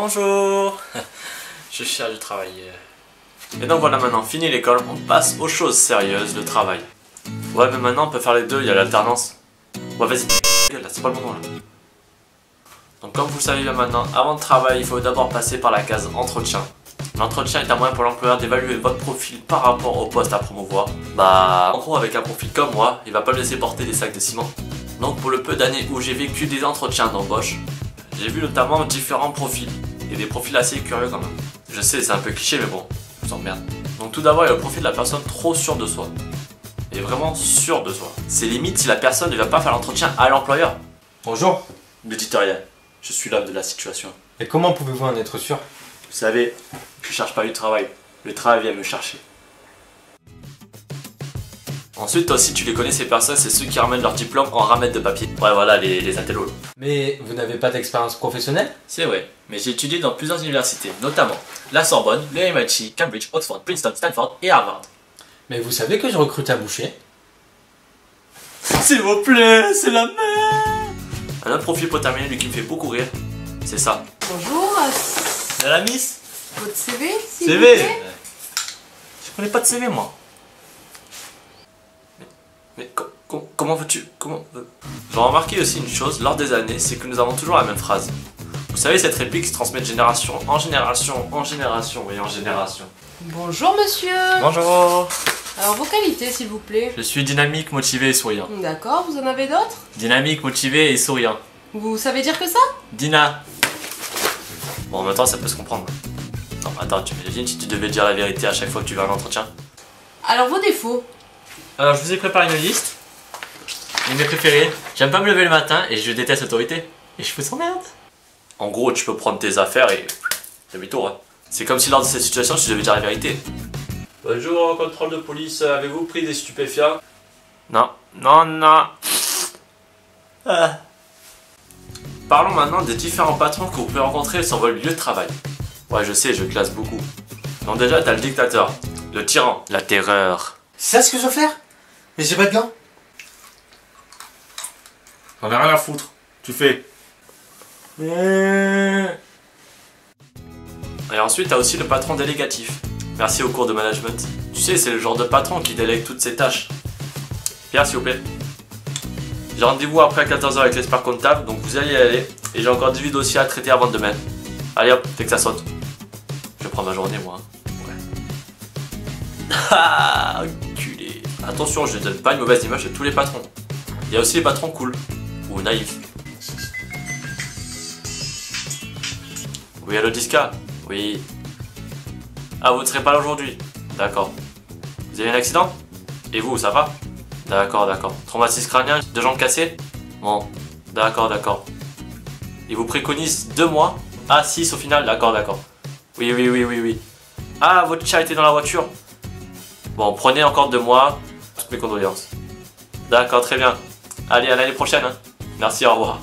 Bonjour. Je cherche du travail. Et donc voilà, maintenant, fini l'école, on passe aux choses sérieuses, le travail. Ouais, mais maintenant on peut faire les deux, il y a l'alternance. Ouais, vas-y, là, c'est pas le moment là. Donc comme vous le savez bien maintenant, avant de travailler, il faut d'abord passer par la case entretien. L'entretien est un moyen pour l'employeur d'évaluer votre profil par rapport au poste à promouvoir. Bah, en gros, avec un profil comme moi, il va pas me laisser porter des sacs de ciment. Donc pour le peu d'années où j'ai vécu des entretiens d'embauche, j'ai vu notamment différents profils. Et des profils assez curieux quand même. Je sais, c'est un peu cliché, mais bon, je s'emmerde. Donc tout d'abord, il y a le profil de la personne trop sûre de soi. Et vraiment sûre de soi. C'est limite si la personne ne va pas faire l'entretien à l'employeur. Bonjour. L'éditorial, je suis l'homme de la situation. Et comment pouvez-vous en être sûr? Vous savez, je cherche pas du travail. Le travail vient me chercher. Ensuite, toi aussi, tu les connais, ces personnes, c'est ceux qui ramènent leur diplôme en ramette de papier. Ouais, voilà, les intellos. Mais vous n'avez pas d'expérience professionnelle? C'est vrai, mais j'ai étudié dans plusieurs universités, notamment la Sorbonne, le MIT, Cambridge, Oxford, Princeton, Stanford et Harvard. Mais vous savez que je recrute à Boucher? S'il vous plaît, c'est la merde. Un autre profil pour terminer, lui qui me fait beaucoup rire, c'est ça. Bonjour, C'est la miss. votre CV, s'il CV. vous plaît. Je connais pas de CV, moi. Mais comment veux-tu... J'ai remarqué aussi une chose lors des années, c'est que nous avons toujours la même phrase. Vous savez, cette réplique se transmet de génération en génération, en génération et en génération. Bonjour monsieur. Bonjour. Alors vos qualités, s'il vous plaît. Je suis dynamique, motivé et souriant. D'accord, vous en avez d'autres? Dynamique, motivé et souriant. Vous savez dire que ça? Dina. Bon, en même temps, ça peut se comprendre. Non, mais attends, tu m'imagines si tu devais dire la vérité à chaque fois que tu vas à un entretien? Alors vos défauts? Alors, je vous ai préparé une liste. Et mes préférés. J'aime pas me lever le matin et je déteste l'autorité. Et je vous emmerde. En gros, tu peux prendre tes affaires et demi-tour. Hein. C'est comme si lors de cette situation, tu devais dire la vérité. Bonjour, contrôle de police, avez-vous pris des stupéfiants? Non, non. Parlons maintenant des différents patrons que vous pouvez rencontrer sur votre lieu de travail. Ouais, je sais, je classe beaucoup. Donc déjà, t'as le dictateur, le tyran, la terreur. C'est ça ce que je veux faire? Mais j'ai pas de gants. J'en ai rien à foutre. Tu fais. Et ensuite, t'as aussi le patron délégatif. Merci au cours de management. Tu sais, c'est le genre de patron qui délègue toutes ses tâches. Pierre, s'il vous plaît. J'ai rendez-vous après à 14 h avec l'expert comptable, donc vous allez y aller. Et j'ai encore 18 dossiers à traiter avant demain. Allez hop, fais que ça saute. Je prends ma journée, moi. Ouais. Ah, enculé. Attention, je ne donne pas une mauvaise image de tous les patrons. Il y a aussi les patrons cool. Ou naïfs. Oui, allo Disca? Oui. Ah, vous ne serez pas là aujourd'hui? D'accord. Vous avez eu un accident? Et vous, ça va? D'accord. Traumatisme crânien, 2 jambes cassées? Bon, d'accord. Il vous préconise 2 mois? Ah, 6 au final? D'accord. Oui. Ah, votre chat était dans la voiture? Bon, prenez encore 2 mois. Toutes mes condoléances. D'accord, très bien. Allez, à l'année prochaine. Hein. Merci, au revoir.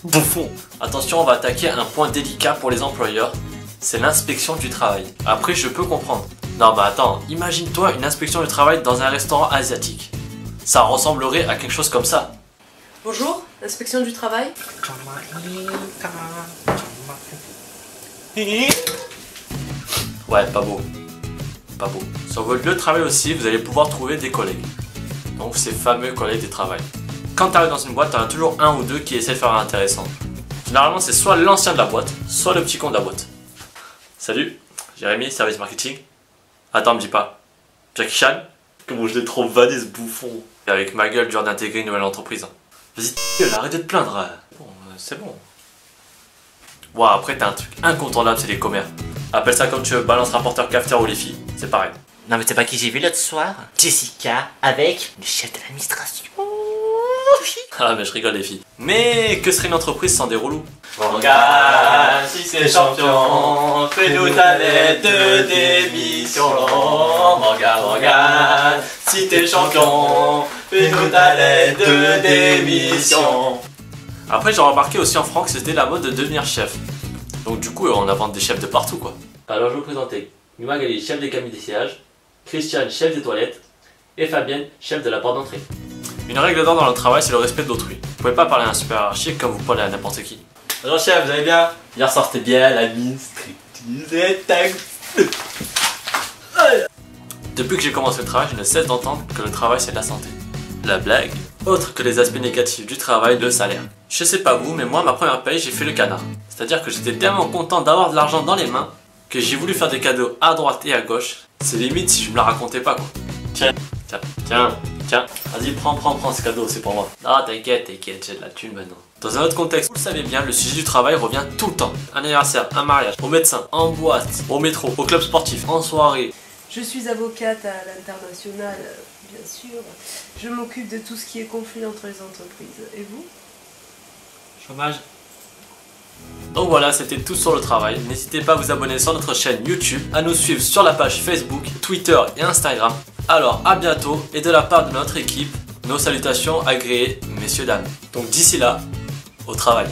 Bouffon. Attention, on va attaquer un point délicat pour les employeurs. C'est l'inspection du travail. Après, je peux comprendre. Non, bah attends, imagine-toi une inspection du travail dans un restaurant asiatique. Ça ressemblerait à quelque chose comme ça. Bonjour, inspection du travail. Ouais, pas beau. Sur votre lieu de travail aussi, vous allez pouvoir trouver des collègues. Donc ces fameux collègues de travail. Quand tu arrives dans une boîte, tu en as toujours un ou deux qui essaient de faire intéressant. Généralement, c'est soit l'ancien de la boîte, soit le petit con de la boîte. Salut, Jérémy, service marketing. Attends, me dis pas. Jackie Chan? Comment je l'ai trop vanné ce bouffon. Et avec ma gueule, dur d'intégrer une nouvelle entreprise. Vas-y, arrête de te plaindre. Bon, c'est bon. Wow, après, t'as un truc incontournable, c'est les commères. Appelle ça comme tu veux, balance rapporteur cafetière ou les filles. C'est pareil. Non mais c'est pas qui j'ai vu l'autre soir? Jessica avec le chef de l'administration. Ah mais je rigole les filles. Mais que serait une entreprise sans des relous? Morgane, si c'est champion, fais-nous ta lettre de démission. Morgane, si t'es champion, fais-nous ta lettre de démission. Après j'ai remarqué aussi en France que c'était la mode de devenir chef. Donc du coup on invente des chefs de partout quoi. Alors je vais vous présenter Magali, chef des cabines d'essayage, Christiane, chef des toilettes, et Fabienne, chef de la porte d'entrée. Une règle d'or dans le travail, c'est le respect d'autrui. Vous pouvez pas parler à un super hiérarchique comme vous parlez à n'importe qui. Bonjour chef, vous allez bien? Hier soir c'était bien, la mine, striptease et tac. Depuis que j'ai commencé le travail, je ne cesse d'entendre que le travail c'est de la santé. La blague, autre que les aspects négatifs du travail, le salaire. Je sais pas vous, mais moi ma première paye j'ai fait le canard. C'est-à-dire que j'étais tellement content d'avoir de l'argent dans les mains que j'ai voulu faire des cadeaux à droite et à gauche. C'est limite si je me la racontais pas quoi. Tiens, vas-y prends ce cadeau, c'est pour moi. Ah t'inquiète, j'ai de la thune maintenant. Dans un autre contexte, vous le savez bien, le sujet du travail revient tout le temps. Un anniversaire, un mariage, au médecin, en boîte, au métro, au club sportif, en soirée. Je suis avocate à l'international, bien sûr. Je m'occupe de tout ce qui est conflit entre les entreprises. Et vous? Chômage. Donc voilà, c'était tout sur le travail. N'hésitez pas à vous abonner sur notre chaîne YouTube, à nous suivre sur la page Facebook, Twitter et Instagram. Alors à bientôt et de la part de notre équipe, nos salutations agréées, messieurs dames. Donc d'ici là, au travail.